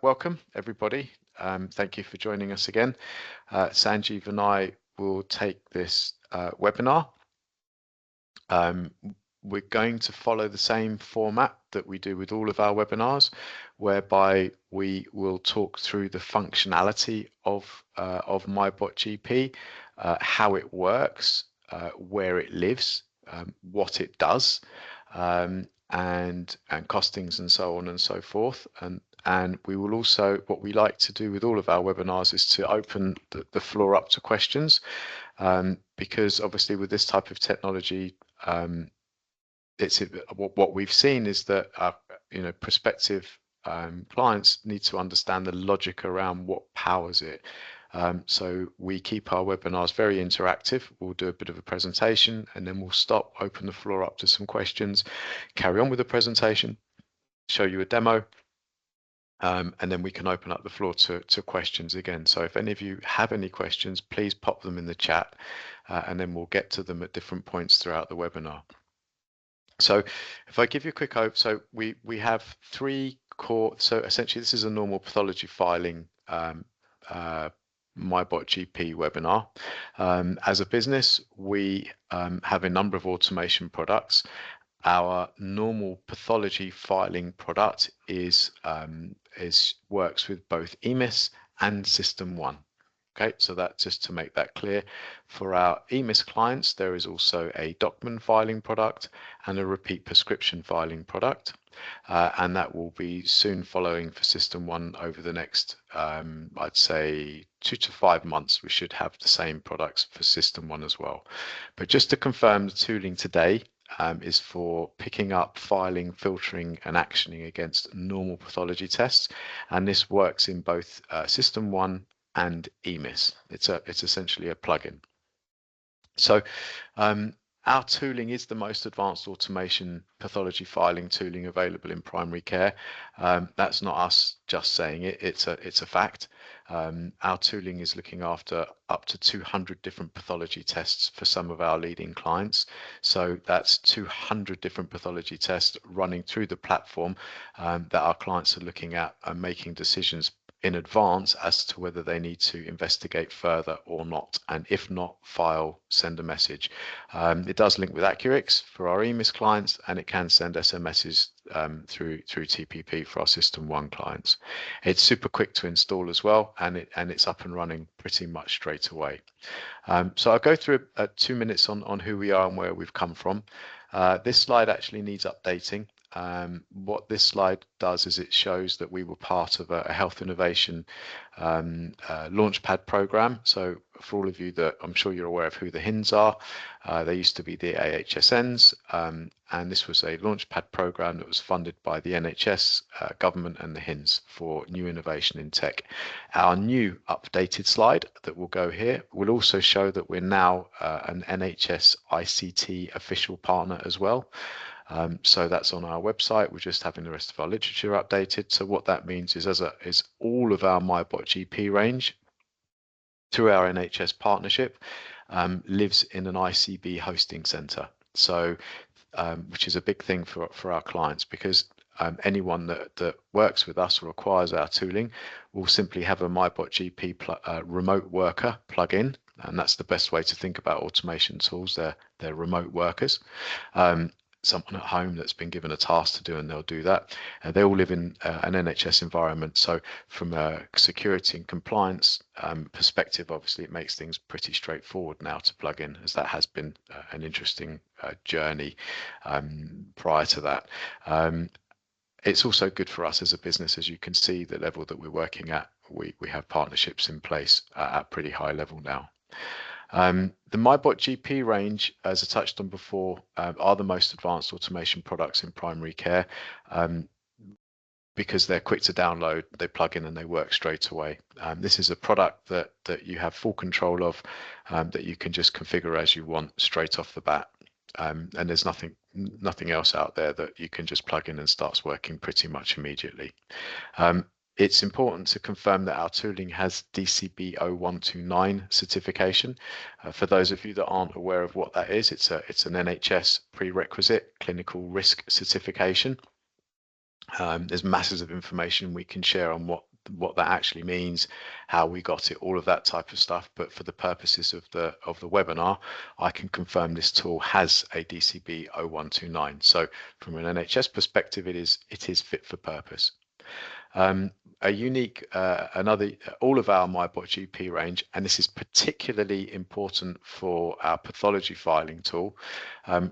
Welcome, everybody. Thank you for joining us again. Sanjeev and I will take this webinar. We're going to follow the same format that we do with all of our webinars, whereby we will talk through the functionality of MyBotGP, how it works, where it lives, what it does, and costings and so on and so forth. And we will also, what we like to do with all of our webinars is to open the floor up to questions, because obviously with this type of technology, what we've seen is that prospective clients need to understand the logic around what powers it. So we keep our webinars very interactive. We'll do a bit of a presentation and then we'll stop, open the floor up to some questions, carry on with the presentation, show you a demo, and then we can open up the floor to questions again. So if any of you have any questions, please pop them in the chat, and then we'll get to them at different points throughout the webinar. So if I give you a quick overview, so we have three core, so essentially this is a normal pathology filing MyBotGP webinar. As a business, we have a number of automation products. Our normal pathology filing product works with both EMIS and SystmOne. Okay, so that just to make that clear. For our EMIS clients, there is also a document filing product and a repeat prescription filing product, and that will be soon following for SystmOne over the next, I'd say 2 to 5 months. We should have the same products for SystmOne as well. But just to confirm, the tooling today is for picking up, filing, filtering, and actioning against normal pathology tests, and this works in both SystmOne and EMIS. It's essentially a plugin. So our tooling is the most advanced automation pathology filing tooling available in primary care. That's not us just saying it, it's a fact. Our tooling is looking after up to 200 different pathology tests for some of our leading clients. So that's 200 different pathology tests running through the platform that our clients are looking at and making decisions in advance as to whether they need to investigate further or not, and if not, file, send a message. It does link with Accurix for our EMIS clients, and it can send SMSs through TPP for our SystmOne clients. It's super quick to install as well, and it's up and running pretty much straight away. So I'll go through 2 minutes on who we are and where we've come from. This slide actually needs updating. What this slide does is it shows that we were part of a health innovation launchpad program. So for all of you that I'm sure you're aware of who the HINs are, they used to be the AHSNs, and this was a launchpad program that was funded by the NHS, government and the HINs for new innovation in tech. Our new updated slide that will go here will also show that we're now an NHS ICT official partner as well. So that's on our website. We're just having the rest of our literature updated. So what that means is is all of our MyBotGP range through our NHS partnership lives in an ICB hosting center. So which is a big thing for our clients, because anyone that works with us or requires our tooling will simply have a MyBotGP remote worker plugin, and that's the best way to think about automation tools. They're remote workers. Someone at home that's been given a task to do, and they'll do that. They all live in an NHS environment. So from a security and compliance perspective, obviously it makes things pretty straightforward now to plug in, as that has been an interesting journey prior to that. It's also good for us as a business. As you can see, the level that we're working at, we have partnerships in place at pretty high level now. The MyBotGP range, as I touched on before, are the most advanced automation products in primary care, because they're quick to download, they plug in and they work straight away. This is a product that you have full control of, that you can just configure as you want straight off the bat. And there's nothing else out there that you can just plug in and starts working pretty much immediately. It's important to confirm that our tooling has DCB 0129 certification. For those of you that aren't aware of what that is, it's an NHS prerequisite clinical risk certification. There's masses of information we can share on what what that actually means, how we got it, all of that type of stuff. But for the purposes of the webinar, I can confirm this tool has a DCB 0129. So from an NHS perspective, it is fit for purpose. A unique, all of our MyBotGP range, and this is particularly important for our pathology filing tool,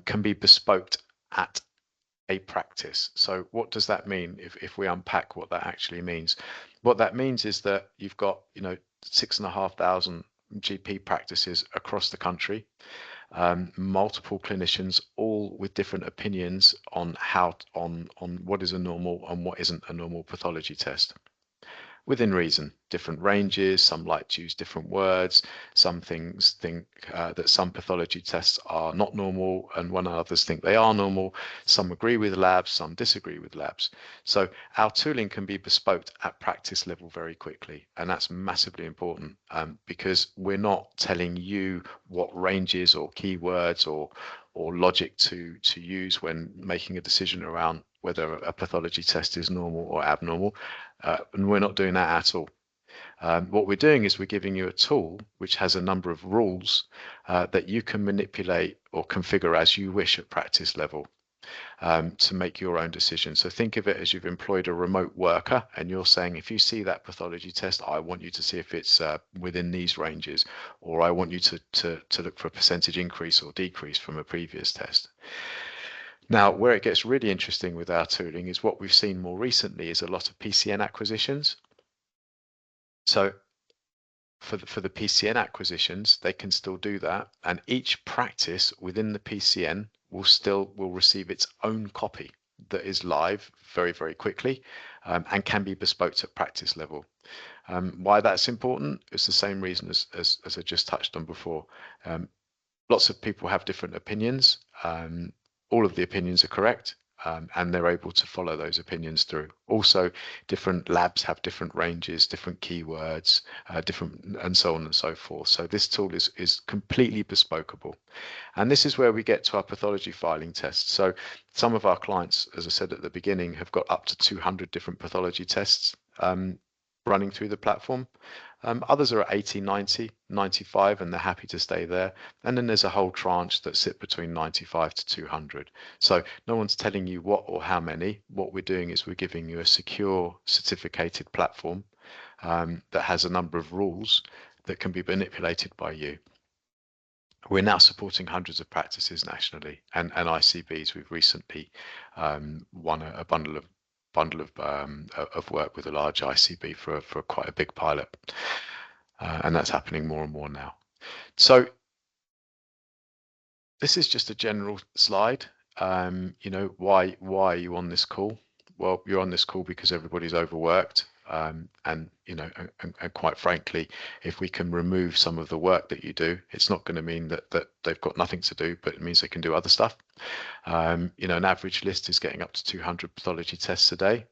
can be bespoke at a practice. So what does that mean if we unpack what that actually means? What that means is that you've got 6,500 GP practices across the country, multiple clinicians, all with different opinions on what is a normal and what isn't a normal pathology test. Within reason, different ranges, some like to use different words, some things think that some pathology tests are not normal and others think they are normal, some agree with labs, some disagree with labs. So our tooling can be bespoke at practice level very quickly, and that's massively important because we're not telling you what ranges or keywords or logic to use when making a decision around whether a pathology test is normal or abnormal. And we're not doing that at all. What we're doing is we're giving you a tool which has a number of rules that you can manipulate or configure as you wish at practice level to make your own decision. So think of it as you've employed a remote worker and you're saying, if you see that pathology test, I want you to see if it's within these ranges, or I want you to look for a percentage increase or decrease from a previous test. Now, where it gets really interesting with our tooling is what we've seen more recently is a lot of PCN acquisitions. So for the PCN acquisitions, they can still do that, and each practice within the PCN will receive its own copy that is live very, very quickly and can be bespoke at practice level. Why that's important is the same reason as I just touched on before. Lots of people have different opinions. All of the opinions are correct, and they're able to follow those opinions through. Also, different labs have different ranges, different keywords, and so on and so forth. So this tool is completely bespokeable. And this is where we get to our pathology filing tests. So some of our clients, as I said at the beginning, have got up to 200 different pathology tests running through the platform. Others are at 80, 90, 95, and they're happy to stay there. And then there's a whole tranche that sit between 95 to 200. So no one's telling you what or how many. What we're doing is we're giving you a secure certificated platform that has a number of rules that can be manipulated by you. We're now supporting hundreds of practices nationally and ICBs. We've recently won a bundle of work with a large ICB for quite a big pilot, and that's happening more and more now. So this is just a general slide. Why are you on this call? Well, you're on this call because everybody's overworked, and quite frankly, if we can remove some of the work that you do, it's not going to mean that they've got nothing to do, but it means they can do other stuff. An average list is getting up to 200 pathology tests a day.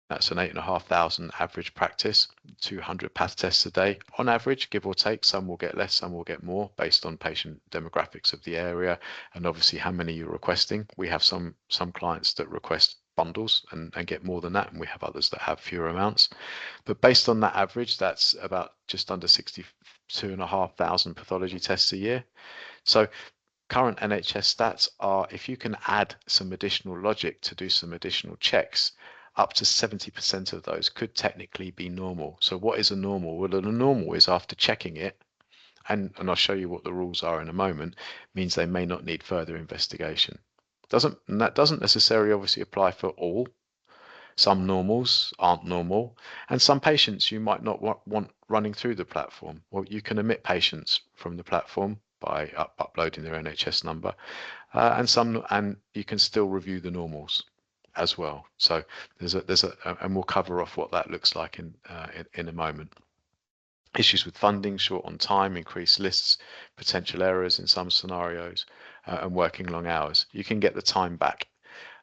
That's an 8,500 average practice, 200 path tests a day on average, give or take. Some will get less, some will get more based on patient demographics of the area and obviously how many you're requesting. We have some clients that request bundles and get more than that, and we have others that have fewer amounts. But based on that average, that's about just under 62,500 pathology tests a year. So current NHS stats are, if you can add some additional logic to do some additional checks, up to 70% of those could technically be normal. So what is a normal? Well, a normal is after checking it, and I'll show you what the rules are in a moment, means they may not need further investigation. That doesn't necessarily obviously apply for all. Some normals aren't normal, and some patients you might not want running through the platform. Well, you can omit patients from the platform by uploading their NHS number, and you can still review the normals as well. So and we'll cover off what that looks like in a moment. Issues with funding, short on time, increased lists, potential errors in some scenarios, and working long hours. You can get the time back.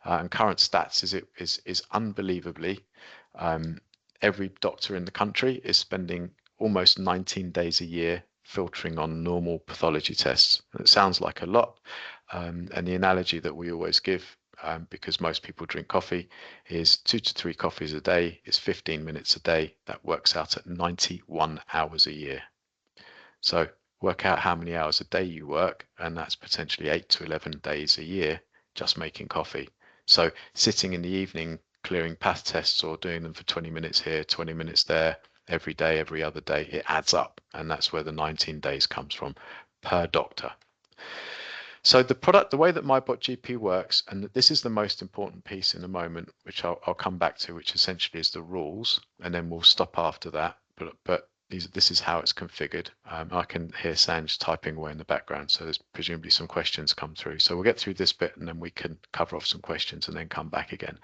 And current stats is unbelievably, every doctor in the country is spending almost 19 days a year filtering on normal pathology tests. It sounds like a lot, and the analogy that we always give because most people drink coffee, is 2 to 3 coffees a day, is 15 minutes a day. That works out at 91 hours a year. So work out how many hours a day you work, and that's potentially 8 to 11 days a year just making coffee. So sitting in the evening clearing path tests or doing them for 20 minutes here, 20 minutes there, every day, every other day, it adds up. And that's where the 19 days comes from per doctor. So the way that MyBotGP works, and this is the most important piece in a moment, which I'll come back to, which essentially is the rules, and then we'll stop after that. But this is how it's configured. I can hear Sanj typing away in the background, so there's presumably some questions come through. So we'll get through this bit, and then we can cover off some questions and then come back again.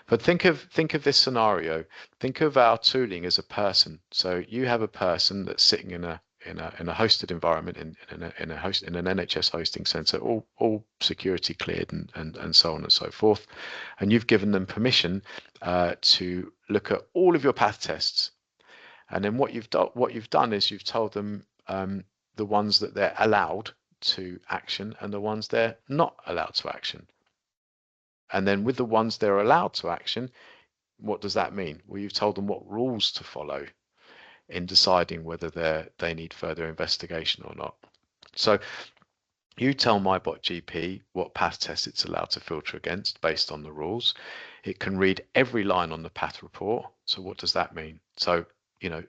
But think of this scenario. Think of our tooling as a person. So you have a person that's sitting in a hosted environment in an NHS hosting center, all security cleared and so on and so forth, and you've given them permission to look at all of your path tests. And then what you've done is you've told them the ones that they're allowed to action and the ones they're not allowed to action. And then with the ones they're allowed to action, what does that mean? Well, you've told them what rules to follow in deciding whether they need further investigation or not. So you tell MyBotGP what path tests it's allowed to filter against based on the rules. It can read every line on the path report. So what does that mean? So,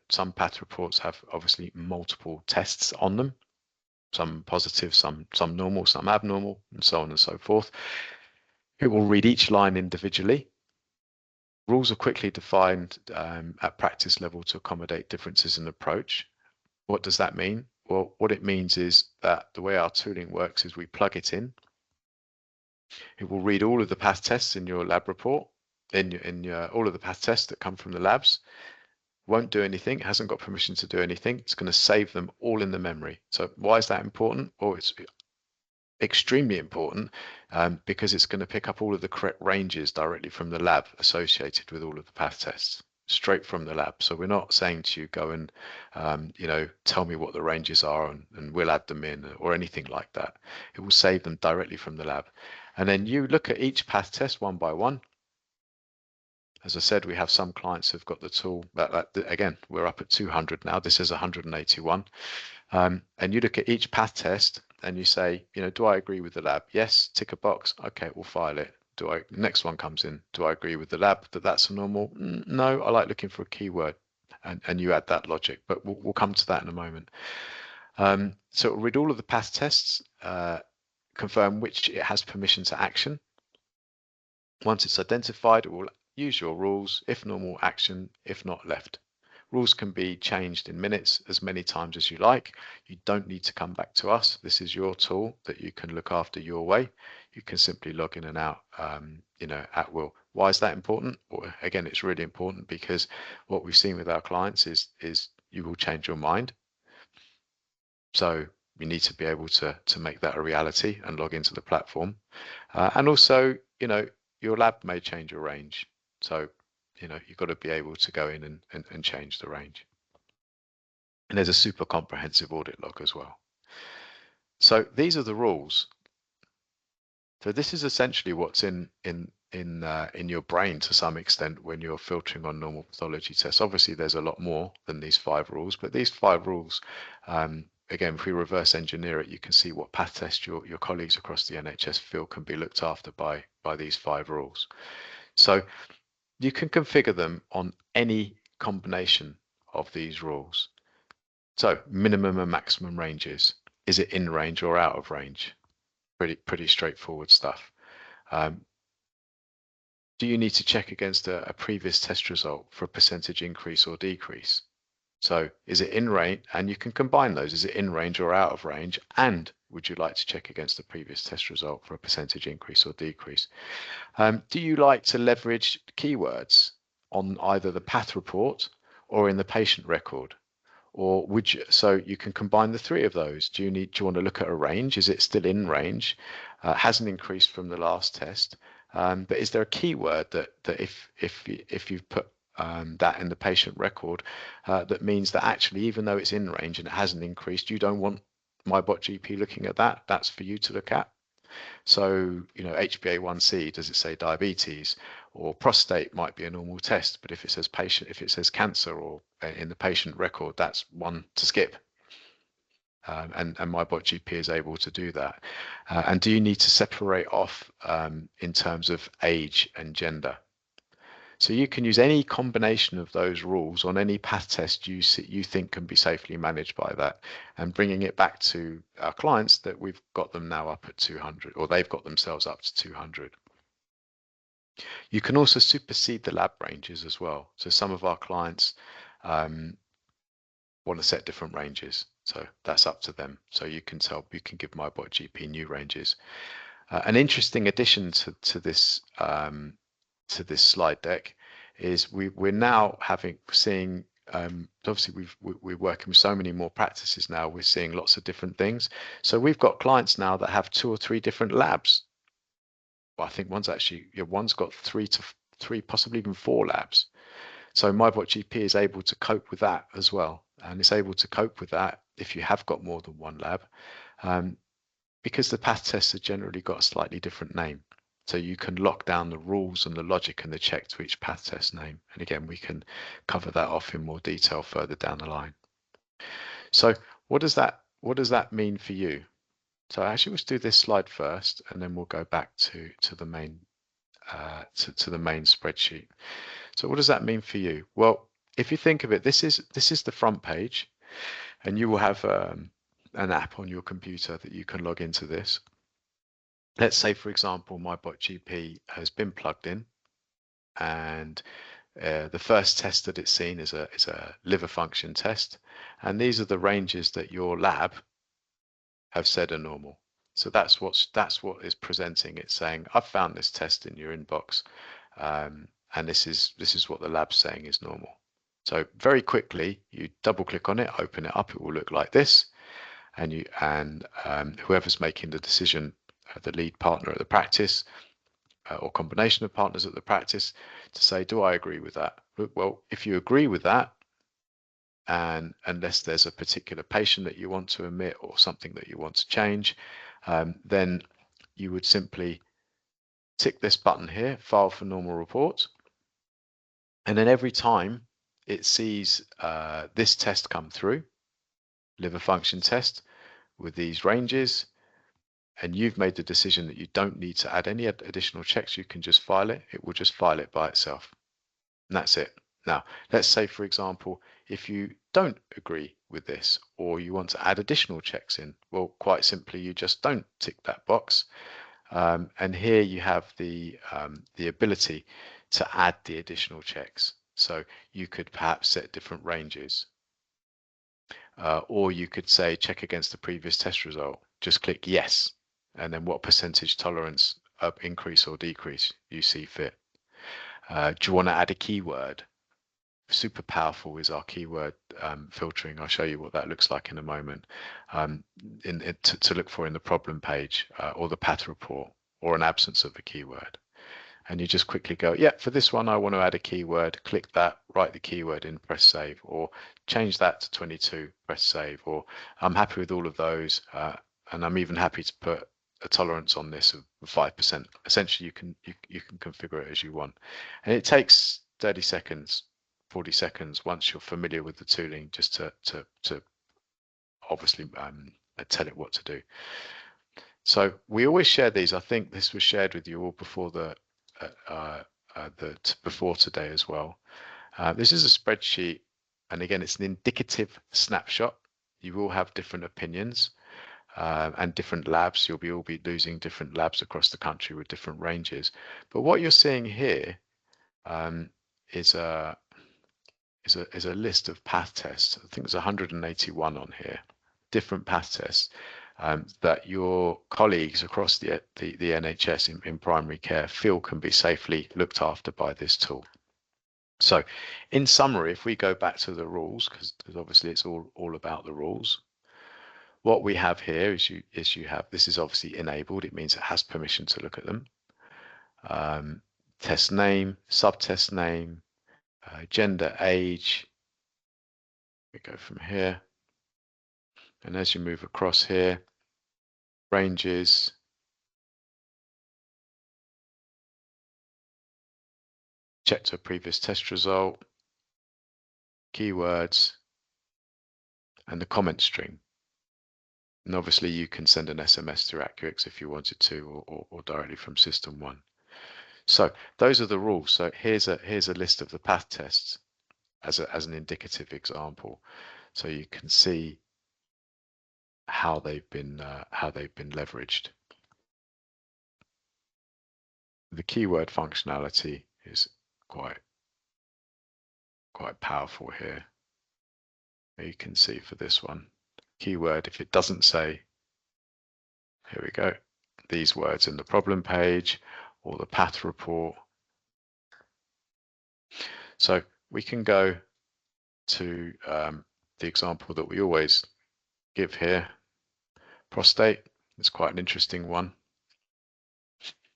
some path reports have obviously multiple tests on them, some positive, some normal, some abnormal, and so on and so forth. It will read each line individually. Rules are quickly defined at practice level to accommodate differences in approach. What does that mean? Well, what it means is that the way our tooling works is we plug it in. It will read all of the path tests in your lab report, all of the path tests that come from the labs. Won't do anything, hasn't got permission to do anything. It's going to save them all in the memory. So why is that important? Well, it's extremely important because it's going to pick up all of the correct ranges directly from the lab associated with all of the path tests, straight from the lab. So we're not saying to you, go and tell me what the ranges are and we'll add them in or anything like that. It will save them directly from the lab. And then you look at each path test one by one. As I said, we have some clients who've got the tool, but again, we're up at 200 now. This is 181. And you look at each path test and you say, do I agree with the lab? Yes, tick a box. Okay, we'll file it. Next one comes in. Do I agree with the lab that that's a normal? No, I like looking for a keyword. And you add that logic, but we'll come to that in a moment. So it'll read all of the path tests, confirm which it has permission to action. Once it's identified, it will use your rules, if normal, action, if not, left. Rules can be changed in minutes as many times as you like. You don't need to come back to us. This is your tool that you can look after your way. You can simply log in and out, at will. Why is that important? Well, again, it's really important because what we've seen with our clients is you will change your mind. So you need to be able to make that a reality and log into the platform. And also, your lab may change your range. So, you've got to be able to go in and change the range. And there's a super comprehensive audit log as well. So these are the rules. So this is essentially what's in your brain to some extent when you're filtering on normal pathology tests. Obviously, there's a lot more than these 5 rules, but these 5 rules, again, if we reverse engineer it, you can see what path test your colleagues across the NHS feel can be looked after by these 5 rules. So you can configure them on any combination of these rules. So minimum and maximum ranges. Is it in range or out of range? Pretty straightforward stuff. Do you need to check against a previous test result for a percentage increase or decrease? So is it in range? And you can combine those. Is it in range or out of range? And would you like to check against the previous test result for a percentage increase or decrease? Do you like to leverage keywords on either the path report or in the patient record? Or so you can combine the 3 of those. Do you want to look at a range? Is it still in range? Hasn't increased from the last test. But is there a keyword that if you've put that in the patient record, that means that actually, even though it's in range and it hasn't increased, you don't want MyBotGP looking at that? That's for you to look at. So, HbA1c, does it say diabetes? Or prostate might be a normal test, but if it says cancer or in the patient record, that's one to skip. And MyBotGP is able to do that. And do you need to separate off in terms of age and gender? So you can use any combination of those rules on any path test you think can be safely managed by that, and bringing it back to our clients that we've got them now up at 200, or they've got themselves up to 200. You can also supersede the lab ranges as well. So some of our clients want to set different ranges, so that's up to them. So you can give MyBotGP new ranges. An interesting addition to this slide deck is we're now seeing obviously we're working with so many more practices now. We're seeing lots of different things. So we've got clients now that have 2 or 3 different labs. Well, I think one's got three, possibly even 4 labs. So MyBotGP is able to cope with that as well, and it's able to cope with that if you have got more than one lab, because the path tests have generally got a slightly different name. So you can lock down the rules and the logic and the check to each path test name. And again, we can cover that off in more detail further down the line. So what does that mean for you? So actually, let's do this slide first, and then we'll go back to the main to the main spreadsheet. So what does that mean for you? Well, if you think of it, this is the front page, and you will have an app on your computer that you can log into this. Let's say, for example, MyBotGP has been plugged in, and the first test that it's seen is a liver function test, and these are the ranges that your lab have said are normal. So that's what is presenting. It's saying, I've found this test in your inbox, and this is what the lab's saying is normal. So very quickly, you double click on it, open it up, it will look like this, and whoever's making the decision, the lead partner at the practice, or combination of partners at the practice, to say, do I agree with that? Well, if you agree with that, and unless there's a particular patient that you want to omit or something that you want to change, then you would simply tick this button here, File for Normal Report, and then every time it sees this test come through, liver function test with these ranges, and you've made the decision that you don't need to add any additional checks, you can just file it. It will just file it by itself, and that's it. Now, let's say, for example, if you don't agree with this, or you want to add additional checks in, well, quite simply, you just don't tick that box. And here you have the ability to add the additional checks. So you could perhaps set different ranges, or you could say check against the previous test result. Just click yes, and then what percentage tolerance up, increase or decrease you see fit. Do you want to add a keyword? Super powerful is our keyword filtering. I'll show you what that looks like in a moment, to look for in the problem page, or the path report, or an absence of a keyword. And you just quickly go, yeah, for this one I want to add a keyword, click that, write the keyword in, press save, or change that to 22, press save, or I'm happy with all of those, and I'm even happy to put a tolerance on this of 5%. Essentially, you can configure it as you want, and it takes 30 seconds, 40 seconds once you're familiar with the tooling, just to obviously tell it what to do. So we always share these. I think this was shared with you all before before today as well. This is a spreadsheet, and again, it's an indicative snapshot. You will have different opinions and different labs. You'll all be losing different labs across the country with different ranges. But what you're seeing here is a list of path tests. I think there's 181 on here, different path tests that your colleagues across the NHS in primary care feel can be safely looked after by this tool. So in summary, if we go back to the rules, because obviously it's all about the rules, what we have here is you have, this is obviously enabled. It means it has permission to look at them. Test name, subtest name, gender, age. We go from here, and as you move across here, ranges, check to a previous test result, keywords, and the comment string. And obviously you can send an SMS to AccuX if you wanted to, or directly from SystmOne. So those are the rules. So here's a list of the path tests as an indicative example, so you can see how they've been leveraged. The keyword functionality is quite powerful here. You can see for this one, keyword, if it doesn't say, here we go, these words in the problem page or the path report. So we can go to the example that we always give here, prostate. It's quite an interesting one.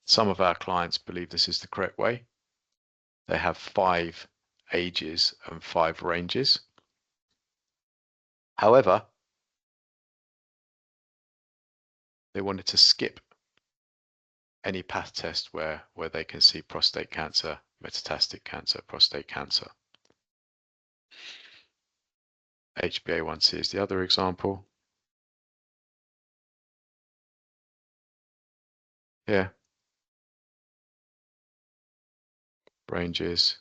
Some of our clients believe this is the correct way. They have 5 ages and 5 ranges. However, they wanted to skip any path test where they can see prostate cancer, metastatic cancer, prostate cancer. HbA1c is the other example. Here, ranges,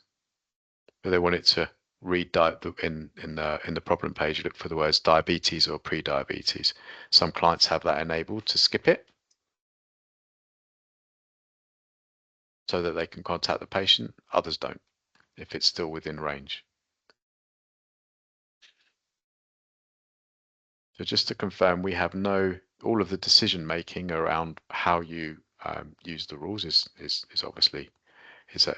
but they want it to read in the problem page, look for the words diabetes or pre-diabetes. Some clients have that enabled to skip it so that they can contact the patient. Others don't, if it's still within range. So just to confirm, we have all of the decision making around how you use the rules is obviously at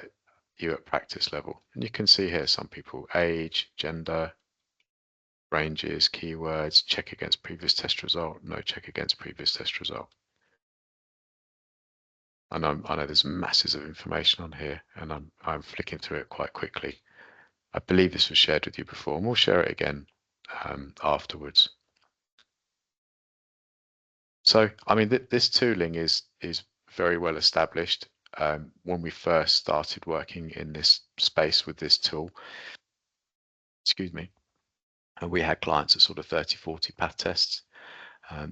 you at practice level. And you can see here some people, age, gender, ranges, keywords, check against previous test result, no check against previous test result. I know there's masses of information on here, and I'm flicking through it quite quickly. I believe this was shared with you before, and we'll share it again afterwards. So, I mean, this tooling is very well established. When we first started working in this space with this tool, excuse me, and we had clients at sort of 30, 40 path tests.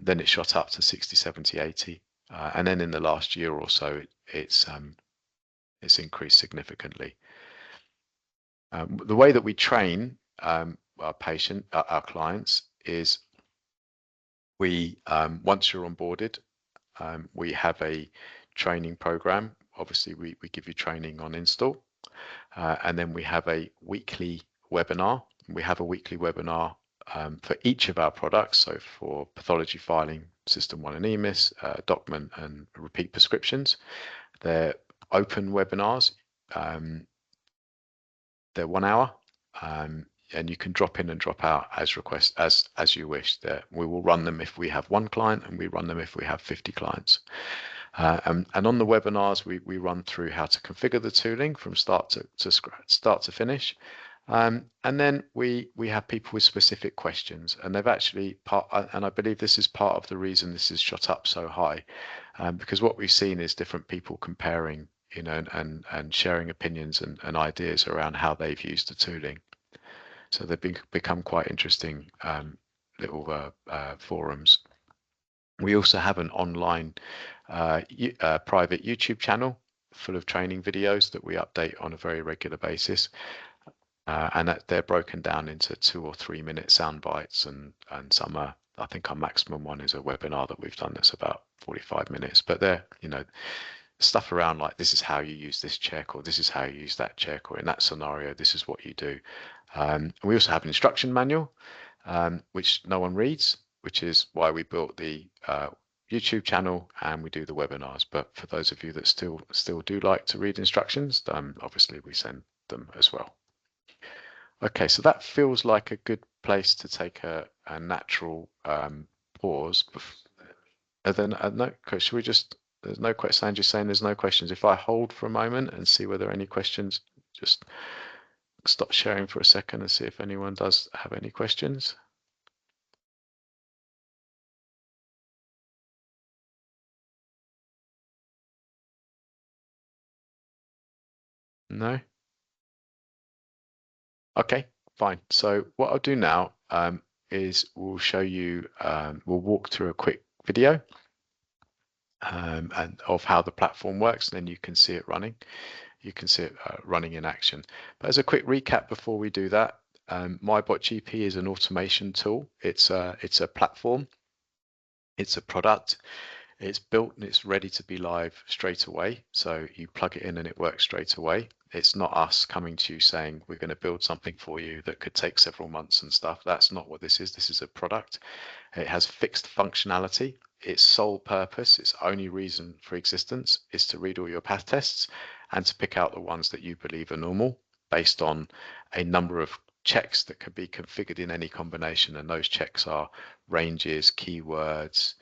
Then it shot up to 60, 70, 80. And then in the last year or so, it's increased significantly. The way that we train our clients is we, once you're onboarded, we have a training program. Obviously, we give you training on install, and then we have a weekly webinar. We have a weekly webinar for each of our products. So for pathology filing, SystmOne and EMIS, document and repeat prescriptions, they're open webinars. They're 1 hour, and you can drop in and drop out as you wish. We will run them if we have 1 client, and we run them if we have 50 clients. And on the webinars, we run through how to configure the tooling from start to finish. And then we have people with specific questions, and they've actually and I believe this is part of the reason this is shot up so high, because what we've seen is different people comparing, and sharing opinions and ideas around how they've used the tooling. So they've become quite interesting little forums. We also have an online private YouTube channel full of training videos that we update on a very regular basis. And that they're broken down into 2 or 3 minute sound bites, and some are, I think our maximum one is a webinar that we've done that's about 45 minutes. But they're, stuff around like, this is how you use this check, or this is how you use that check, or in that scenario, this is what you do. We also have an instruction manual, which no one reads, which is why we built the YouTube channel and we do the webinars. But for those of you that still do like to read instructions, obviously we send them as well. Okay, so that feels like a good place to take a natural pause. And then no, should we just? There's no question. Sanjay's saying there's no questions. If I hold for a moment and see whether any questions, just stop sharing for a second and see if anyone does have any questions. No. Okay, fine. So what I'll do now is we'll show you, we'll walk through a quick video and of how the platform works, and then you can see it running. You can see it running in action. But as a quick recap before we do that, MyBotGP is an automation tool. It's a platform. It's a product. It's built and it's ready to be live straight away. So you plug it in and it works straight away. It's not us coming to you saying we're going to build something for you that could take several months and stuff. That's not what this is. This is a product. It has fixed functionality. Its sole purpose, its only reason for existence is to read all your path tests and to pick out the ones that you believe are normal based on a number of checks that can be configured in any combination. And those checks are ranges, keywords,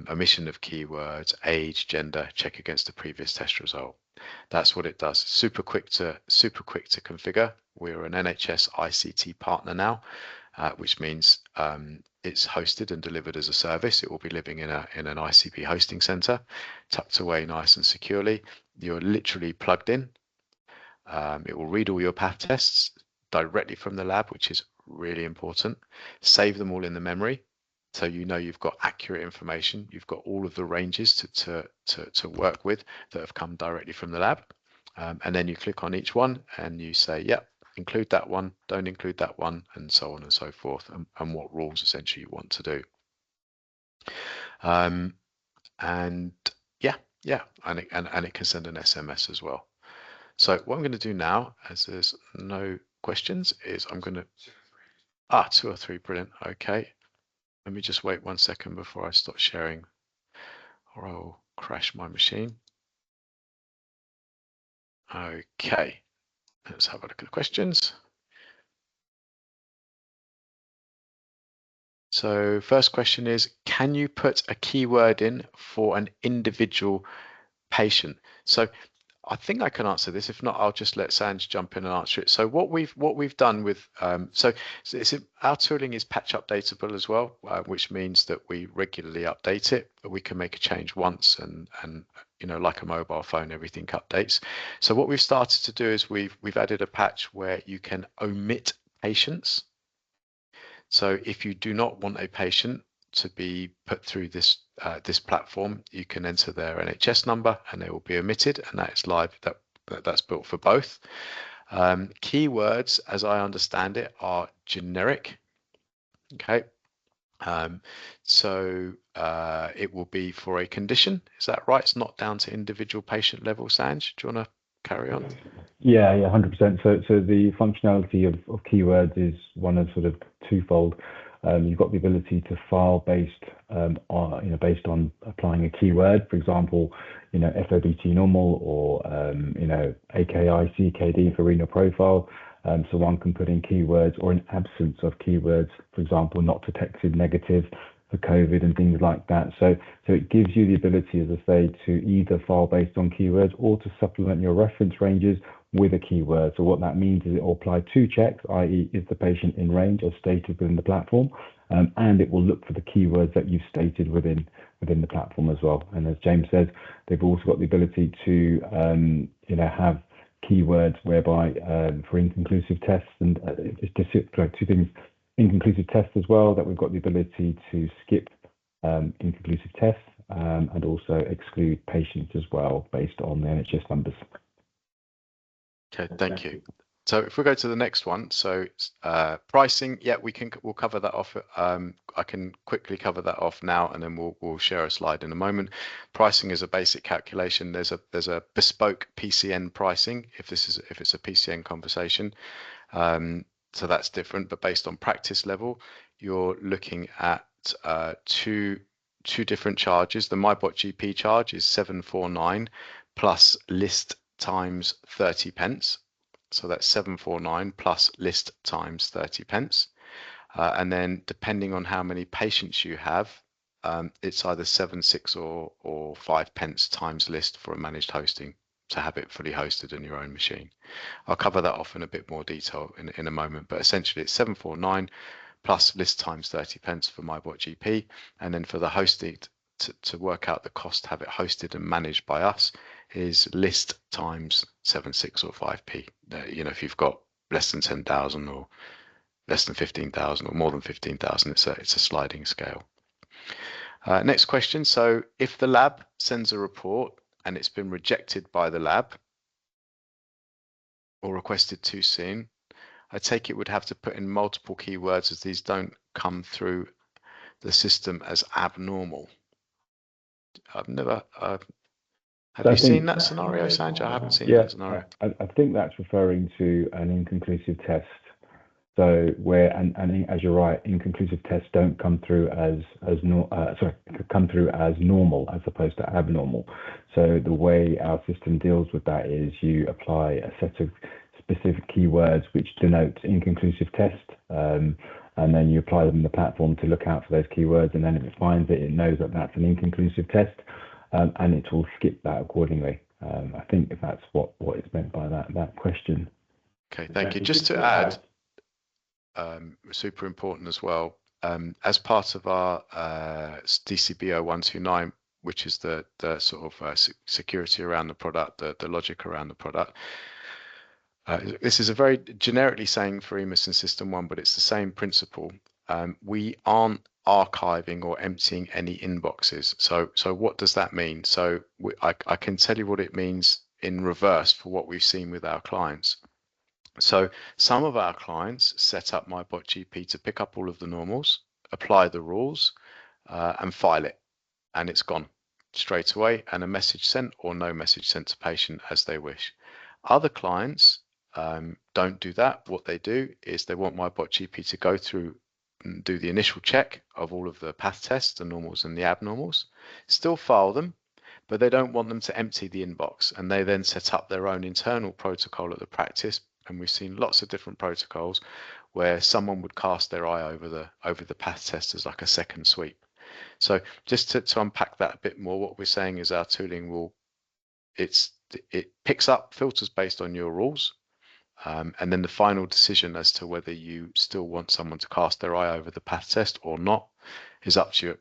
omission of keywords, age, gender, check against the previous test result. That's what it does. Super quick to configure. We're an NHS ICT partner now, which means it's hosted and delivered as a service. It will be living in an ICP hosting center, tucked away nice and securely. You're literally plugged in. It will read all your path tests directly from the lab, which is really important. Save them all in the memory, so you know you've got accurate information. You've got all of the ranges to work with that have come directly from the lab, and then you click on each one and you say, yep, include that one, don't include that one, and so on and so forth, and what rules essentially you want to do. And it can send an SMS as well. So what I'm going to do now, as there's no questions, is I'm going to 2 or 3, brilliant. Okay, let me just wait 1 second before I stop sharing, or I'll crash my machine. Okay, let's have a look at the questions. So first question is, can you put a keyword in for an individual patient? So I think I can answer this. If not, I'll just let Sanj jump in and answer it. So what we've done with our tooling is patch updatable as well, which means that we regularly update it. But we can make a change once, and you know, like a mobile phone, everything updates. So what we've started to do is we've added a patch where you can omit patients. So if you do not want a patient to be put through this this platform, you can enter their NHS number and they will be omitted, and that is live. That's built for both. Keywords, as I understand it, are generic. Okay. So it will be for a condition. Is that right? It's not down to individual patient level. Sanj, do you want to carry on? Yeah, 100%. So the functionality of keywords is one of sort of twofold. You've got the ability to file based on applying a keyword, for example, FOBT normal or AKI CKD for renal profile. So one can put in keywords or an absence of keywords, for example, not detected negative for COVID and things like that. So it gives you the ability, as I say, to either file based on keywords or to supplement your reference ranges with a keyword. So what that means is it will apply 2 checks, i.e. is the patient in range as stated within the platform, and it will look for the keywords that you've stated within the platform as well. And as James says, they've also got the ability to have keywords whereby for inconclusive tests, and it's just 2 things, inconclusive tests as well, that we've got the ability to skip inconclusive tests and also exclude patients as well based on the NHS numbers. Okay, thank you. So if we go to the next one, so pricing, yeah, we'll cover that off. I can quickly cover that off now, and then we'll share a slide in a moment. Pricing is a basic calculation. There's a bespoke PCN pricing if it's a PCN conversation. So that's different, but based on practice level, you're looking at two different charges. The MyBotGP charge is 749 plus list times 30 pence. So that's 749 plus list times 30 pence. And then depending on how many patients you have, it's either 7.6 or 5 pence times list for a managed hosting to have it fully hosted in your own machine. I'll cover that off in a bit more detail in a moment, but essentially it's 749 plus list times 30 pence for MyBotGP, and then for the hosting to work out the cost to have it hosted and managed by us is list times 7.6 or 5p. If you've got less than 10,000 or less than 15,000 or more than 15,000. It's a sliding scale. Next question. So if the lab sends a report and it's been rejected by the lab or requested too soon, I take it would have to put in multiple keywords as these don't come through the system as abnormal. I've never. Have you seen that scenario, Sanjay? I haven't seen that scenario. I think that's referring to an inconclusive test. So where and as you're right, inconclusive tests don't come through as normal as opposed to abnormal. So the way our system deals with that is you apply a set of specific keywords which denote inconclusive test, and then you apply them in the platform to look out for those keywords, and then if it finds it, it knows that that's an inconclusive test, and it will skip that accordingly. I think if that's what is meant by that question. Okay, thank you. Just to add, super important as well, as part of our DCBO 129, which is the sort of security around the product, the logic around the product. This is a very generically saying for EMIS and SystmOne, but it's the same principle. We aren't archiving or emptying any inboxes. So what does that mean? So I can tell you what it means in reverse for what we've seen with our clients. So some of our clients set up MyBotGP to pick up all of the normals, apply the rules, and file it, and it's gone straight away, and a message sent or no message sent to patient as they wish. Other clients don't do that. What they do is they want MyBotGP to go through and do the initial check of all of the path tests, the normals and the abnormals, still file them, but they don't want them to empty the inbox, and they then set up their own internal protocol at the practice. And we've seen lots of different protocols where someone would cast their eye over the path test as like a second sweep. So just to unpack that a bit more, what we're saying is our tooling will, it picks up filters based on your rules, and then the final decision as to whether you still want someone to cast their eye over the path test or not is up to you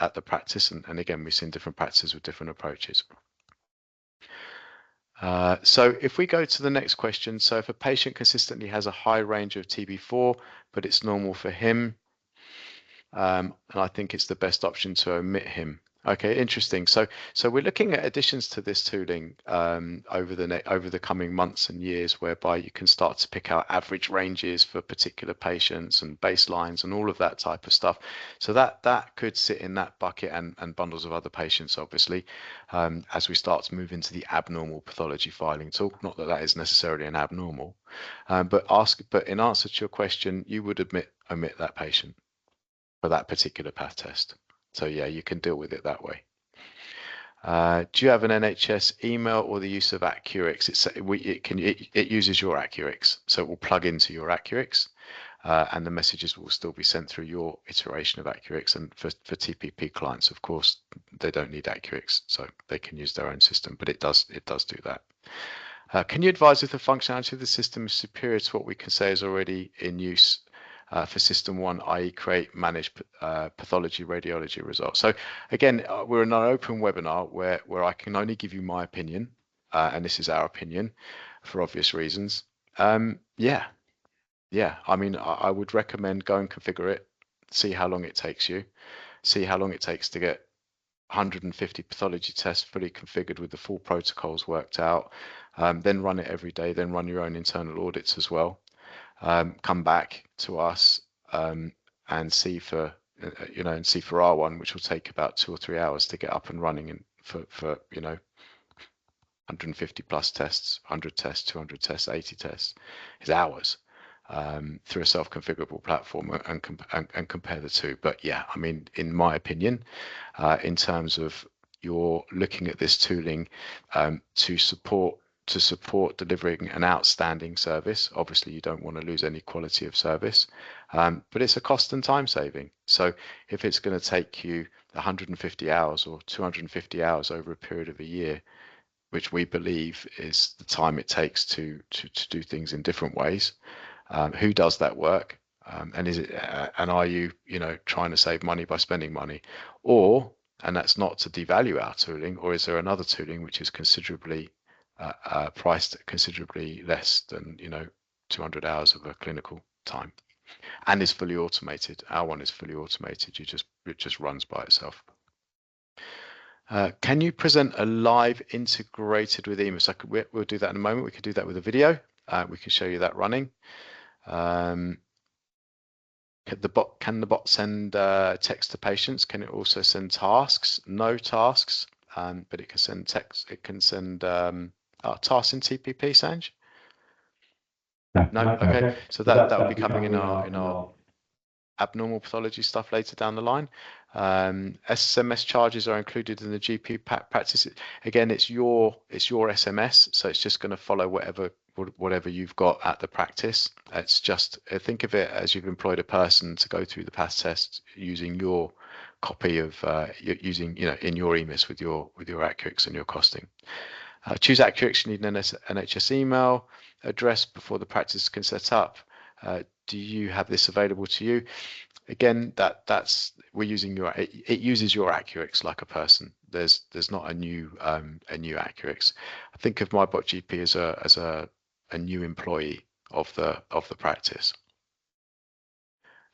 at the practice. And again, we've seen different practices with different approaches. So if we go to the next question, so if a patient consistently has a high range of TB4, but it's normal for him, and I think it's the best option to omit him. Okay, interesting. So we're looking at additions to this tooling over the coming months and years, whereby you can start to pick out average ranges for particular patients and baselines and all of that type of stuff. So that could sit in that bucket and bundles of other patients, obviously, as we start to move into the abnormal pathology filing talk. Not that is necessarily an abnormal, but in answer to your question, you would omit that patient for that particular path test. So yeah, you can deal with it that way. Do you have an NHS email or the use of Accurix? It uses your Accurix, so it will plug into your Accurix, and the messages will still be sent through your iteration of Accurix. And for TPP clients, of course, they don't need Accurix, so they can use their own system. But it does do that. Can you advise if the functionality of the system is superior to what we can say is already in use for SystmOne, i.e. create, manage pathology radiology results? So again, we're in an open webinar where I can only give you my opinion, and this is our opinion for obvious reasons. Yeah, I mean, I would recommend go and configure it, see how long it takes you, see how long it takes to get 150 pathology tests fully configured with the full protocols worked out, then run it every day, then run your own internal audits as well. Come back to us and see for our one, which will take about 2 or 3 hours to get up and running, and for 150 plus tests, 100 tests, 200 tests, 80 tests is hours through a self-configurable platform, and compare the two. But yeah, I mean, in my opinion, in terms of you're looking at this tooling to support delivering an outstanding service. Obviously, you don't want to lose any quality of service, but it's a cost and time saving. So if it's going to take you 150 hours or 250 hours over a period of a year, which we believe is the time it takes to do things in different ways, who does that work? And are you trying to save money by spending money, and that's not to devalue our tooling, or is there another tooling which is considerably priced considerably less than 200 hours of a clinical time, and is fully automated. Our one is fully automated. It just runs by itself. Can you present a live integrated with EMIS? We'll do that in a moment. We could do that with a video. We can show you that running. Can the bot send text to patients? Can it also send tasks? No tasks, but it can send text. It can send tasks in TPP, Sanj? No. Okay. So that will be coming in our abnormal pathology stuff later down the line. SMS charges are included in the GP practice. Again, it's your SMS, so it's just going to follow whatever you've got at the practice. It's just, think of it as you've employed a person to go through the PAS test using your copy of using, in your EMIS with your Accurix and your costing. Choose Accurix. You need an NHS email address before the practice can set up. Do you have this available to you? Again, we're using it uses your Accurix like a person. There's not a new Accurix. I think of MyBotGP as a new employee of the practice.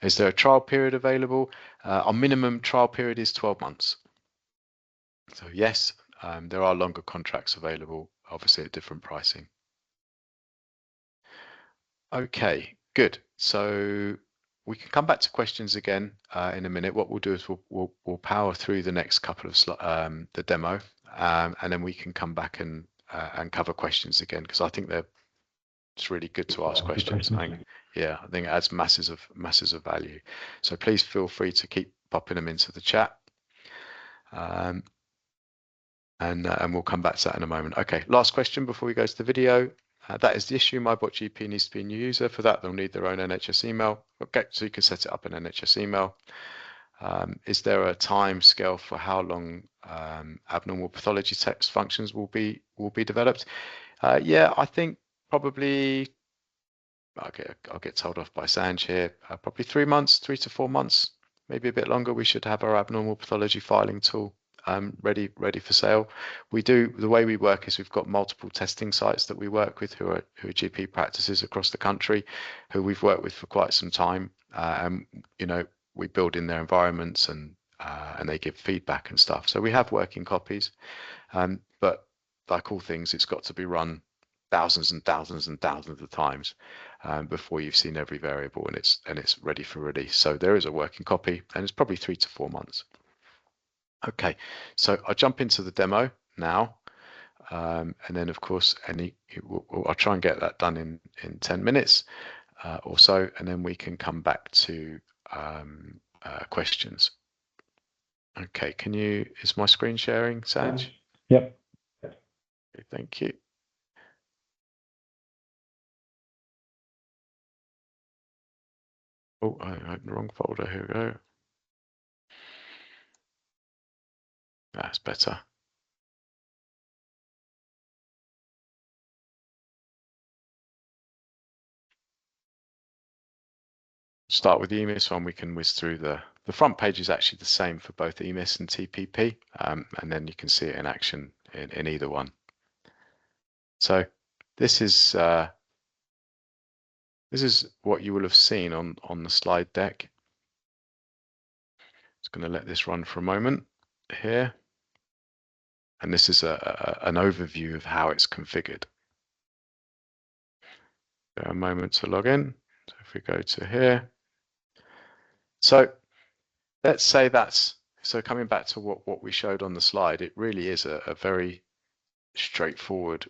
Is there a trial period available? Our minimum trial period is 12 months. So yes, there are longer contracts available, obviously at different pricing. Okay, good. So we can come back to questions again in a minute. What we'll do is we'll power through the next couple of the demo, and then we can come back and cover questions again, because I think it's really good to ask questions. I think it adds masses of value. So please feel free to keep popping them into the chat, and we'll come back to that in a moment. Okay, last question before we go to the video. That is the issue. MyBotGP needs to be a new user. For that, they'll need their own NHS email. Okay, so you can set it up in NHS email. Is there a time scale for how long abnormal pathology text functions will be developed? Yeah, I think probably. Okay, I'll get told off by Sanj here. Probably 3 months, 3 to 4 months, maybe a bit longer. We should have our abnormal pathology filing tool ready for sale. The way we work is we've got multiple testing sites that we work with who are GP practices across the country, who we've worked with for quite some time, and we build in their environments and they give feedback and stuff. So we have working copies, but like all things, it's got to be run thousands and thousands and thousands of times before you've seen every variable and it's ready for release. So there is a working copy, and it's probably 3 to 4 months. Okay, so I'll jump into the demo now, and then of course I'll try and get that done in 10 minutes or so, and then we can come back to questions. Okay, is my screen sharing, Sanj? Yep. Okay, thank you. Oh, I had the wrong folder. Here we go. That's better. Start with the EMIS one. We can whiz through the front page is actually the same for both EMIS and TPP, and then you can see it in action in either one. So this is what you will have seen on the slide deck. Just going to let this run for a moment here, and this is an overview of how it's configured. A moment to log in. So if we go to here, so let's say coming back to what we showed on the slide, it really is a very straightforward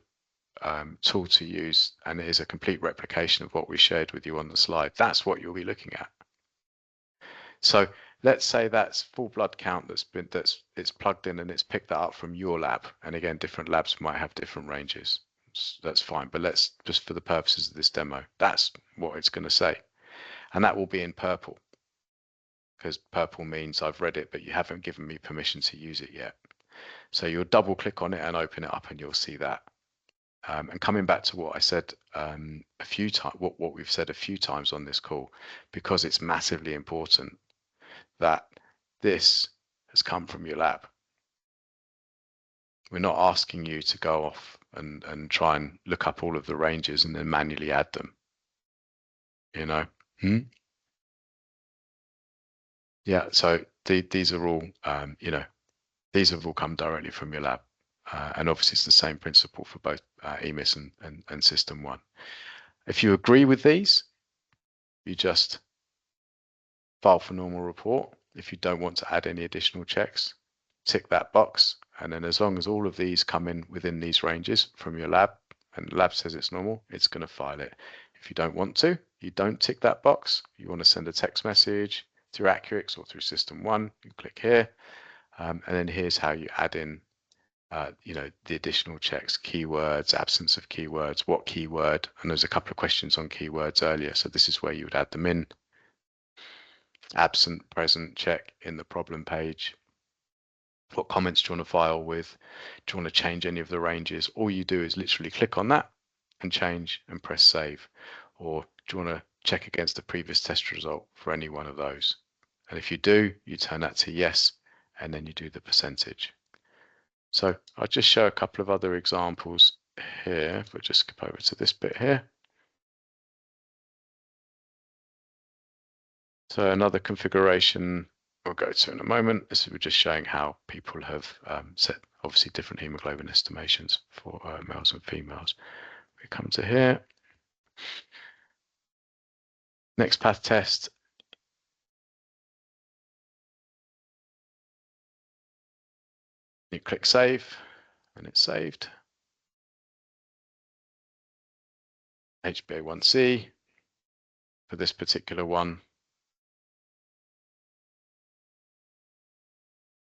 tool to use, and it is a complete replication of what we shared with you on the slide. That's what you'll be looking at. So let's say that's full blood count it's plugged in and it's picked that up from your lab. And again, different labs might have different ranges. That's fine, but let's just for the purposes of this demo, that's what it's going to say, and that will be in purple, because purple means I've read it, but you haven't given me permission to use it yet. So you'll double click on it and open it up, and you'll see that. And coming back to what I said a few times, what we've said a few times on this call, because it's massively important that this has come from your lab. We're not asking you to go off and try and look up all of the ranges and then manually add them. you know. Yeah, so these are all, you know, these have all come directly from your lab. And obviously it's the same principle for both EMIS and SystmOne. If you agree with these, you just file for normal report. If you don't want to add any additional checks, tick that box. And then as long as all of these come in within these ranges from your lab and the lab says it's normal, it's going to file it. If you don't want to, you don't tick that box. You want to send a text message through Accurix or through SystmOne, you click here. And then here's how you add in you know, the additional checks, keywords, absence of keywords, what keyword, and there's a couple of questions on keywords earlier. So this is where you would add them in. Absent, present, check in the problem page. What comments do you want to file with? Do you want to change any of the ranges? All you do is literally click on that and change and press save. Or do you want to check against the previous test result for any one of those? And if you do, you turn that to yes, and then you do the percentage. So I'll just show a couple of other examples here. If we just skip over to this bit here. So another configuration we'll go to in a moment. This is just showing how people have set obviously different hemoglobin estimations for males and females. We come to here. Next path test. You click save and it's saved. HbA1c for this particular one.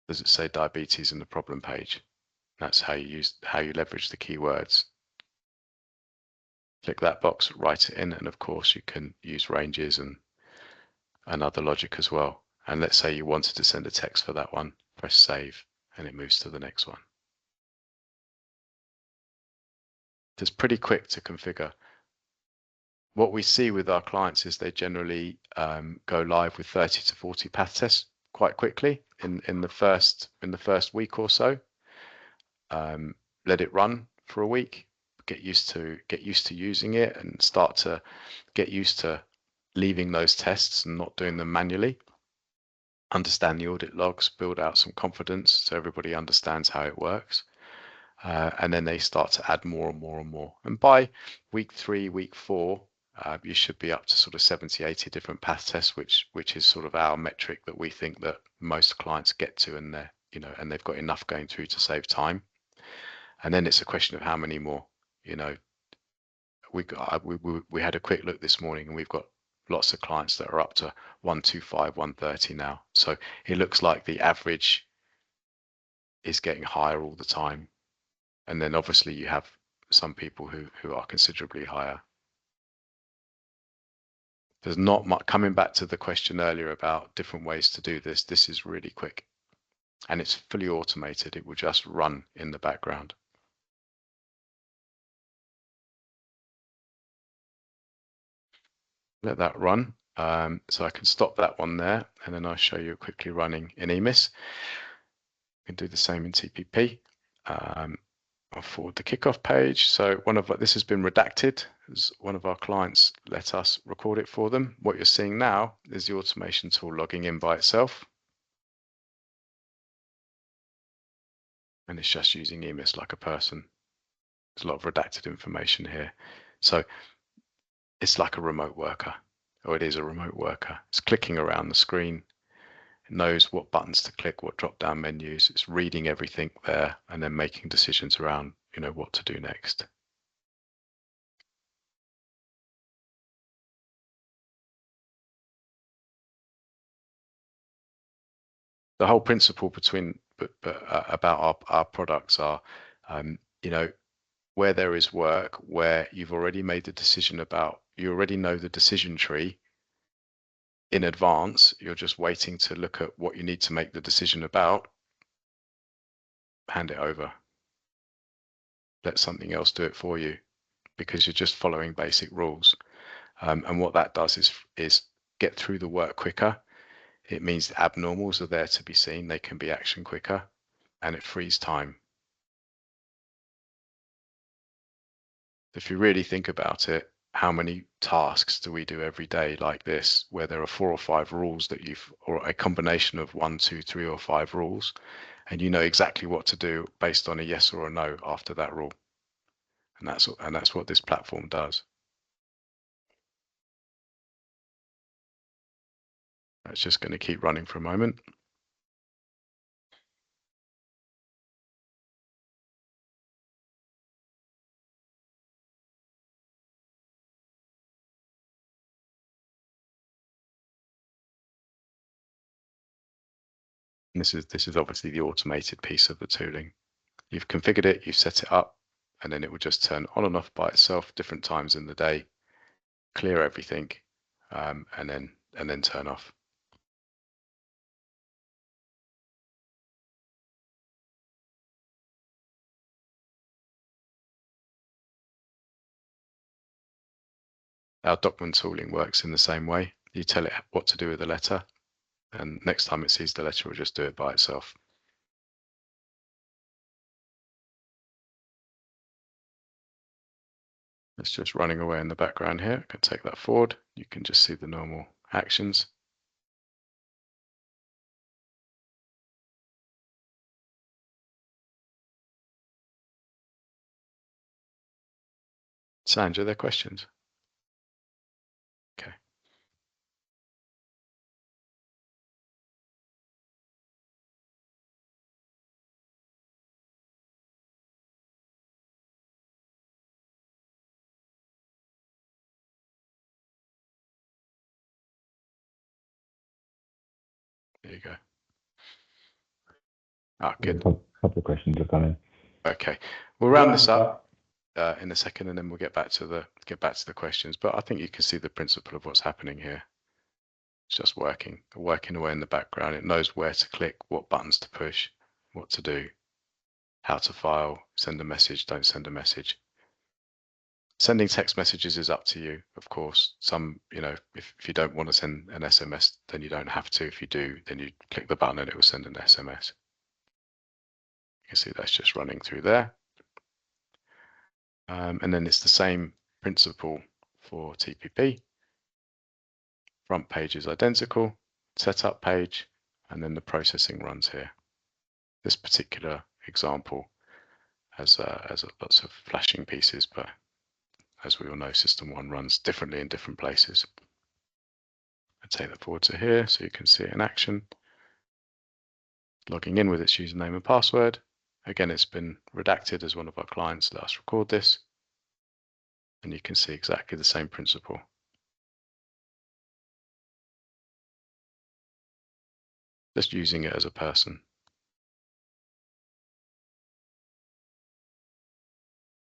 Does it say diabetes in the problem page? That's how you leverage the keywords. Click that box, write it in, and of course you can use ranges and other logic as well. And let's say you wanted to send a text for that one, press save, and it moves to the next one. It's pretty quick to configure. What we see with our clients is they generally go live with 30 to 40 path tests quite quickly in the first week or so. Let it run for a week, get used to using it, and start to get used to leaving those tests and not doing them manually. Understand the audit logs, build out some confidence so everybody understands how it works. And then they start to add more and more and more. And by week 3, week 4, you should be up to sort of 70, 80 different path tests, which is sort of our metric that we think that most clients get to, and they're, you know, and they've got enough going through to save time. And then it's a question of how many more. You know, we had a quick look this morning, and we've got lots of clients that are up to 125, 130 now. So it looks like the average is getting higher all the time. And then obviously you have some people who are considerably higher. There's not much. Coming back to the question earlier about different ways to do this, this is really quick and it's fully automated. It will just run in the background. Let that run. So I can stop that one there, and then I'll show you quickly running in EMIS. You can do the same in TPP. I'll forward the kickoff page. So this has been redacted as one of our clients let us record it for them. What you're seeing now is the automation tool logging in by itself. And it's just using EMIS like a person. There's a lot of redacted information here. So it's like a remote worker, or it is a remote worker. It's clicking around the screen. It knows what buttons to click, what drop-down menus. It's reading everything there and then making decisions around, you know, what to do next. The whole principle about our products are, you know, where there is work where you've already made the decision about, you already know the decision tree in advance, you're just waiting to look at what you need to make the decision about, hand it over. Let something else do it for you, because you're just following basic rules. And what that does is get through the work quicker. It means the abnormals are there to be seen, they can be actioned quicker, and it frees time. If you really think about it, how many tasks do we do every day like this, where there are 4 or 5 rules that or a combination of 1, 2, 3 or 5 rules, and you know exactly what to do based on a yes or a no after that rule. And that's what this platform does. It's just going to keep running for a moment. And this is obviously the automated piece of the tooling. You've configured it, you've set it up, and then it will just turn on and off by itself different times in the day, clear everything, and then turn off. Our document tooling works in the same way. You tell it what to do with the letter, and next time it sees the letter, it will just do it by itself. It's just running away in the background here. I can take that forward. You can just see the normal actions. Sanj, are there questions? Okay. There you go. Ah, good. A couple of questions have come in. Okay, we'll round this up in a second, and then we'll get back to the questions. But I think you can see the principle of what's happening here. It's just working away in the background. It knows where to click, what buttons to push, what to do, how to file, send a message, don't send a message. Sending text messages is up to you, of course. Some, if you don't want to send an SMS, then you don't have to. If you do, then you click the button and it will send an SMS. You can see that's just running through there. And then it's the same principle for TPP. Front page is identical, setup page, and then the processing runs here. This particular example has lots of flashing pieces, but as we all know, SystmOne runs differently in different places. I take that forward to here so you can see it in action. Logging in with its username and password. Again, it's been redacted as one of our clients let us record this. And you can see exactly the same principle. Just using it as a person.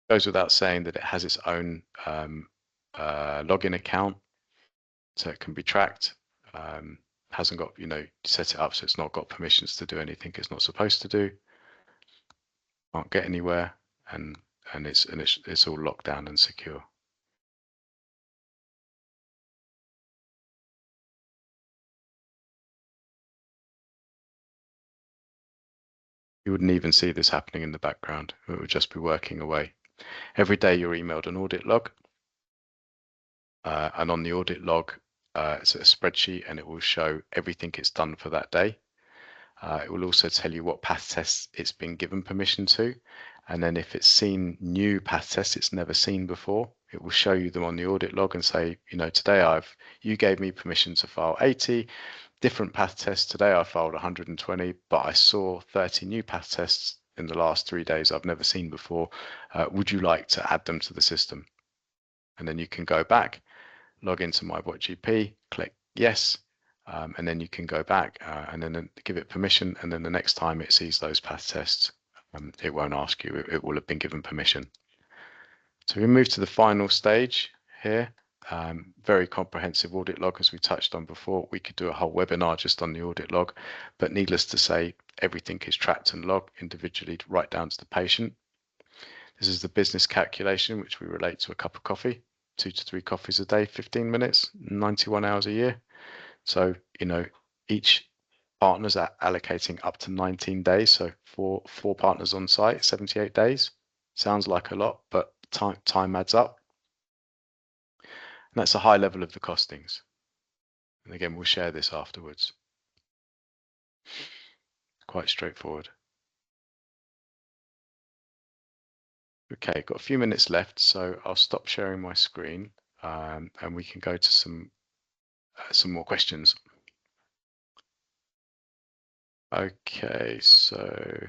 Goes without saying that it has its own login account, so it can be tracked. Hasn't got, set it up so it's not got permissions to do anything it's not supposed to do. Can't get anywhere, and it's all locked down and secure. You wouldn't even see this happening in the background. It would just be working away. Every day you're emailed an audit log, and on the audit log, it's a spreadsheet, and it will show everything it's done for that day. It will also tell you what path tests it's been given permission to, and then if it's seen new path tests it's never seen before, it will show you them on the audit log and say, today you gave me permission to file 80 different path tests. Today I filed 120, but I saw 30 new path tests in the last 3 days I've never seen before. Would you like to add them to the system? And then you can go back, log into MyBotGP, click yes, and then you can go back and then give it permission, and then the next time it sees those path tests, it won't ask you, it will have been given permission. So we move to the final stage here. Very comprehensive audit log, as we touched on before. We could do a whole webinar just on the audit log, but needless to say, everything is tracked and logged individually right down to the patient. This is the business calculation, which we relate to a cup of coffee, 2 to 3 coffees a day, 15 minutes, 91 hours a year. So, each partner's allocating up to 19 days. So four partners on site, 78 days. Sounds like a lot, but time adds up. And that's a high level of the costings. And again, we'll share this afterwards. Quite straightforward. Okay, got a few minutes left, so I'll stop sharing my screen and we can go to some more questions. Okay, so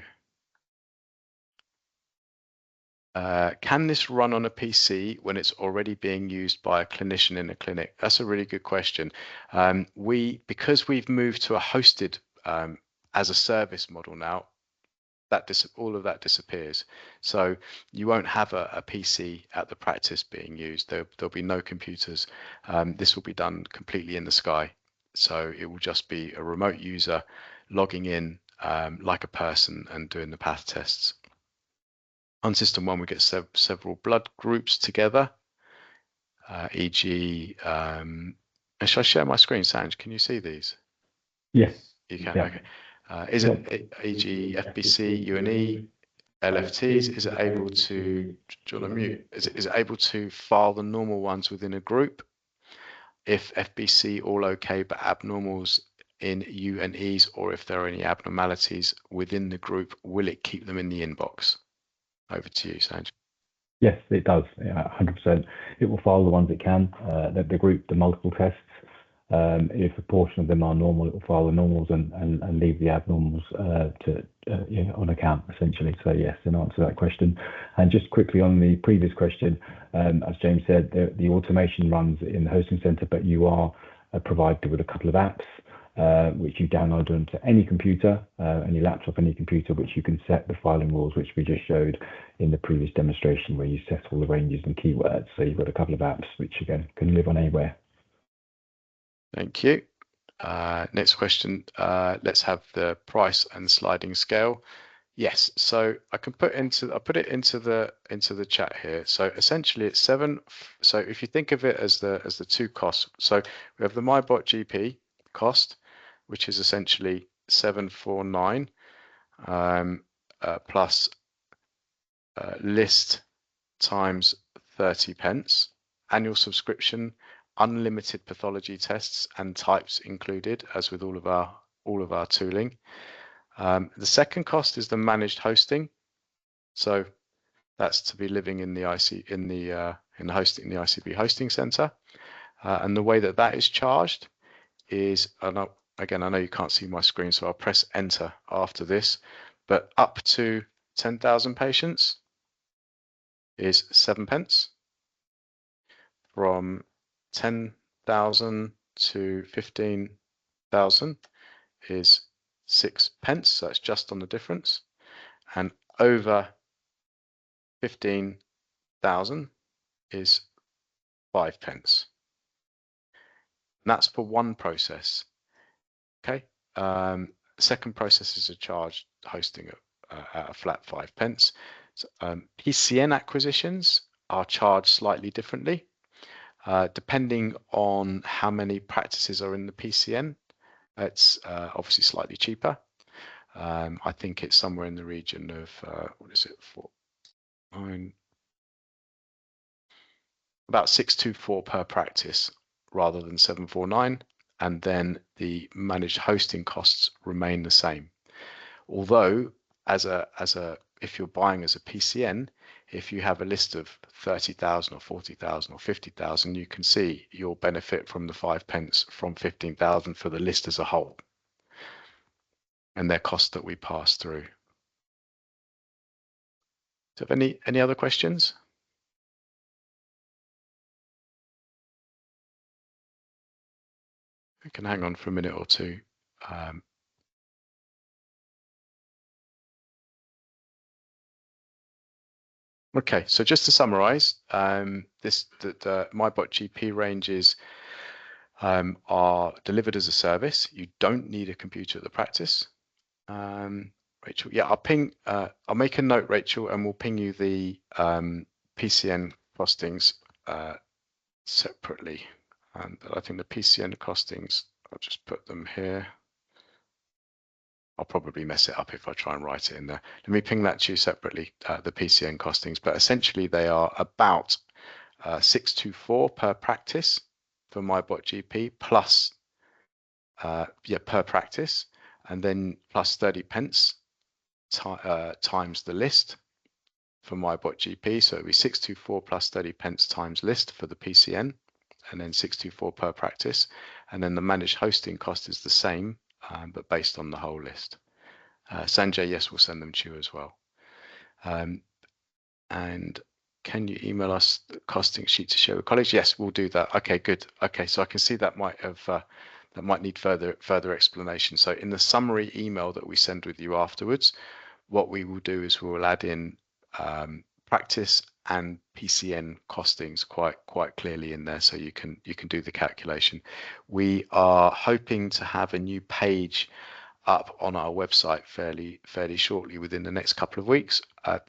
can this run on a PC when it's already being used by a clinician in a clinic? That's a really good question. Because we've moved to a hosted as a service model now, all of that disappears. So you won't have a PC at the practice being used. There'll be no computers. This will be done completely in the sky. So it will just be a remote user logging in like a person and doing the path tests. On SystmOne, we get several blood groups together, e.g. Shall I share my screen, Sanj? Can you see these? Yes. You can, Yeah. okay. Is it e.g. FBC, UNE, LFTs? Is it able to, do you want to mute? Is it able to file the normal ones within a group? If FBC all okay, but abnormals in UNEs, or if there are any abnormalities within the group, will it keep them in the inbox? Over to you, Sanj. Yes, it does. 100%. It will file the ones it can. The group, the multiple tests. If a portion of them are normal, it will file the normals and leave the abnormals on account, essentially. So yes, in answer to that question. And just quickly on the previous question, as James said, the automation runs in the hosting center, but you are provided with a couple of apps which you download onto any computer, any laptop, any computer, which you can set the filing rules, which we just showed in the previous demonstration, where you set all the ranges and keywords. So you've got a couple of apps which again can live on anywhere. Thank you. Next question. Let's have the price and sliding scale. Yes, so I put it into the chat here. So essentially it's 7. So if you think of it as the two costs, so we have the MyBotGP cost, which is essentially 749 plus list times 30 pence, annual subscription, unlimited pathology tests and types included, as with all of our tooling. The second cost is the managed hosting. So that's to be living in the ICB hosting center. And the way that is charged is, again, I know you can't see my screen, so I'll press enter after this, but up to 10,000 patients is 7 pence. From 10,000 to 15,000 is 6 pence, so that's just on the difference. And over 15,000 is 5 pence. And that's for one process. Okay. Second processes are charged hosting at a flat 5 pence. So, PCN acquisitions are charged slightly differently, depending on how many practices are in the PCN. It's obviously slightly cheaper. I think it's somewhere in the region of what is it, about 624 per practice rather than 749, and then the managed hosting costs remain the same. Although if you're buying as a PCN, if you have a list of 30,000 or 40,000 or 50,000, you can see you'll benefit from the 5 pence from 15,000 for the list as a whole, and their costs that we pass through. So, any other questions? We can hang on for a minute or two. Okay, so just to summarize, the MyBotGP ranges are delivered as a service. You don't need a computer at the practice. Rachel, yeah, I'll make a note, Rachel, and we'll ping you the PCN costings separately. But I think the PCN costings, I'll just put them here. I'll probably mess it up if I try and write it in there. Let me ping that to you separately, the PCN costings, but essentially they are about 624 per practice for MyBotGP plus per practice, and then plus 30 pence times the list for MyBotGP. So it'll be 624 plus 30 pence times list for the PCN, and then 624 per practice. And then the managed hosting cost is the same, but based on the whole list. Sanjay, yes, we'll send them to you as well. And can you email us the costing sheet to share with colleagues? Yes, we'll do that. Okay, good. Okay, so I can see that might need further explanation. So in the summary email that we send with you afterwards, what we will do is we will add in practice and PCN costings quite clearly in there, so you can do the calculation. We are hoping to have a new page up on our website fairly shortly, within the next couple of weeks,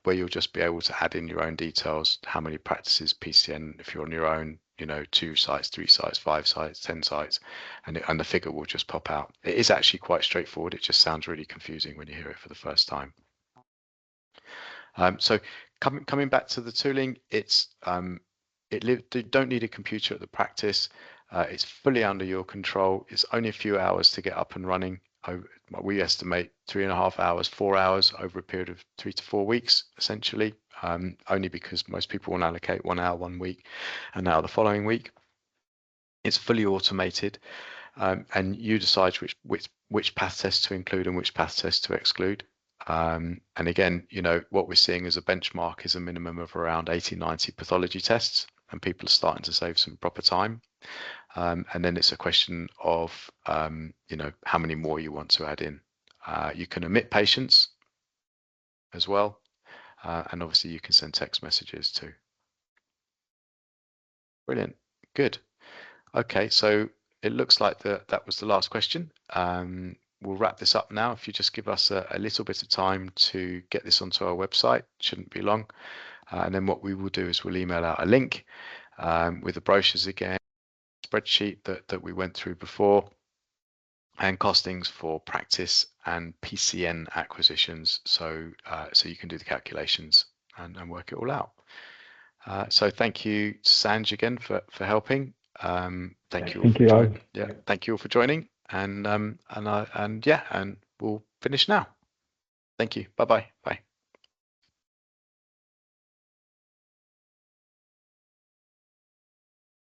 where you'll just be able to add in your own details, how many practices, PCN, if you're on your own, 2 sites, 3 sites, 5 sites, 10 sites, and the figure will just pop out. It is actually quite straightforward. It just sounds really confusing when you hear it for the first time. So coming back to the tooling, you don't need a computer at the practice. It's fully under your control. It's only a few hours to get up and running. We estimate 3.5 hours, 4 hours over a period of 3 to 4 weeks, essentially, only because most people will allocate 1 hour 1 week, and now the following week. It's fully automated, and you decide which path tests to include and which path tests to exclude. And again, what we're seeing as a benchmark is a minimum of around 80-90 pathology tests, and people are starting to save some proper time. And then it's a question of, how many more you want to add in. You can omit patients as well. And obviously you can send text messages too. Brilliant. Good. Okay, so it looks like that was the last question. We'll wrap this up now. If you just give us a little bit of time to get this onto our website, shouldn't be long. And then what we will do is we'll email out a link with the brochures again, spreadsheet that we went through before, and costings for practice and PCN acquisitions, so you can do the calculations and work it all out. So thank you, Sanj, again for helping. Thank you all for joining. Yeah, thank you all for joining, and we'll finish now. Thank you. Bye-bye. Bye.